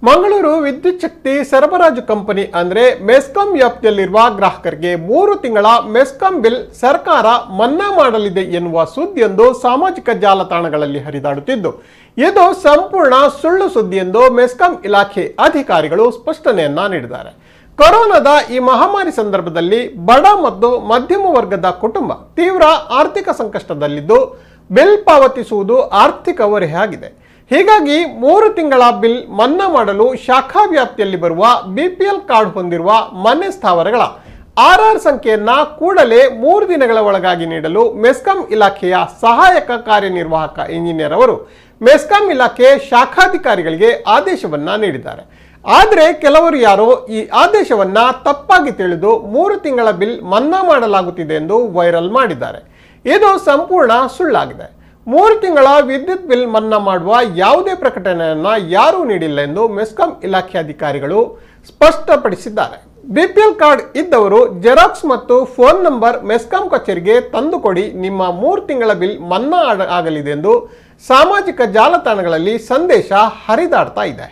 ಮಂಗಳೂರು ವಿದ್ಯುತ್ ಶಕ್ತಿ ಸರಬರಾಜು ಕಂಪನಿ ಅಂದ್ರೆ ಮೆಸ್ಕಾಂ ವ್ಯಾಪ್ತಿಯಲ್ಲಿರುವ ಗ್ರಾಹಕರಿಗೆ 3 ತಿಂಗಳ ಮೆಸ್ಕಾಂ ಬಿಲ್ ಸರ್ಕಾರ ಮನ್ನಾ ಮಾಡಲಿದೆ ಎನ್ನುವ ಸುದ್ದಿಯೊಂದು ಸಾಮಾಜಿಕ ಜಾಲತಾಣಗಳಲ್ಲಿ ಹರಿದಾಡುತ್ತಿದ್ದು ಇದು ಸಂಪೂರ್ಣ ಸುಳ್ಳು ಸುದ್ದಿ ಎಂದು ಮೆಸ್ಕಾಂ ಇಲಾಖೆ ಅಧಿಕಾರಿಗಳು ಸ್ಪಷ್ಟನೆಯನ್ನ ನೀಡಿದ್ದಾರೆ. ಕೊರೋನಾದ ಈ ಮಹಾಮಾರಿ ಸಂದರ್ಭದಲ್ಲಿ ಬಡ ಮತ್ತು ಮಧ್ಯಮ ವರ್ಗದ ಕುಟುಂಬ ತೀವ್ರ ಆರ್ಥಿಕ ಸಂಕಷ್ಟದಲ್ಲಿದ್ದು ಬಿಲ್ ಪಾವತಿಸುವುದು ಆರ್ಥಿಕ ಹೊರೆಯಾಗಿದೆ. ಹೀಗಾಗಿ 3 ತಿಂಗಳ ಬಿಲ್ ಮನ್ನಾ ಮಾಡಲು ಶಾಖಾ ವ್ಯಾಪ್ತಿಯಲ್ಲಿ ಬರುವ ಬಿಪಿಎಲ್ ಕಾರ್ಡ್ ಹೊಂದಿರುವ ಮನೆ ಸ್ಥಾವರಗಳ ಆರ್ಆರ್ ಸಂಖ್ಯೆಯನ್ನ ಕೂಡಲೇ 3 ದಿನಗಳ ಒಳಗಾಗಿ ನೀಡಲು ಮೆಸ್ಕಾಂ ಇಲಾಖೆಯ ಸಹಾಯಕ ಕಾರ್ಯನಿರ್ವಾಹಕ ಇಂಜಿನಿಯರ್ ಅವರು ಮೆಸ್ಕಾಂ ಇಲಾಖೆ ಶಾಖಾಧಿಕಾರಿಗಳಿಗೆ ಆದೇಶವನ್ನ ನೀಡಿದ್ದಾರೆ. ಆದರೆ ಕೆಲವರು ಯಾರೋ ಈ ಆದೇಶವನ್ನ ತಪ್ಪಾಗಿ ತಿಳಿದು 3 ತಿಂಗಳ ಬಿಲ್ ಮನ್ನಾ ಮಾಡಲಾಗುತ್ತಿದೆ ಎಂದು ವೈರಲ್ ಮಾಡಿದ್ದಾರೆ. ಇದು ಸಂಪೂರ್ಣ ಸುಳ್ಳಾಗಿದೆ. 3 ತಿಂಗಳ ವಿದ್ಯುತ್ ಬಿಲ್ ಮನ್ನಾ ಮಾಡುವ ಯಾವುದೇ ಪ್ರಕಟಣೆಯನ್ನ ಯಾರೂ ನೀಡಿಲ್ಲ ಎಂದು ಮೆಸ್ಕಾಂ ಇಲಾಖೆ ಅಧಿಕಾರಿಗಳು ಸ್ಪಷ್ಟಪಡಿಸಿದ್ದಾರೆ. ಬಿಪಿಎಲ್ ಕಾರ್ಡ್ ಇದ್ದವರು ಜೆರಾಕ್ಸ್ ಮತ್ತು ಫೋನ್ ನಂಬರ್ ಮೆಸ್ಕಾಂ ಕಚೇರಿಗೆ ತಂದುಕೊಡಿ, ನಿಮ್ಮ 3 ತಿಂಗಳ ಬಿಲ್ ಮನ್ನಾ ಆಗಲಿದೆ ಎಂದು ಸಾಮಾಜಿಕ ಜಾಲತಾಣಗಳಲ್ಲಿ ಸಂದೇಶ ಹರಿದಾಡ್ತಾ ಇದೆ.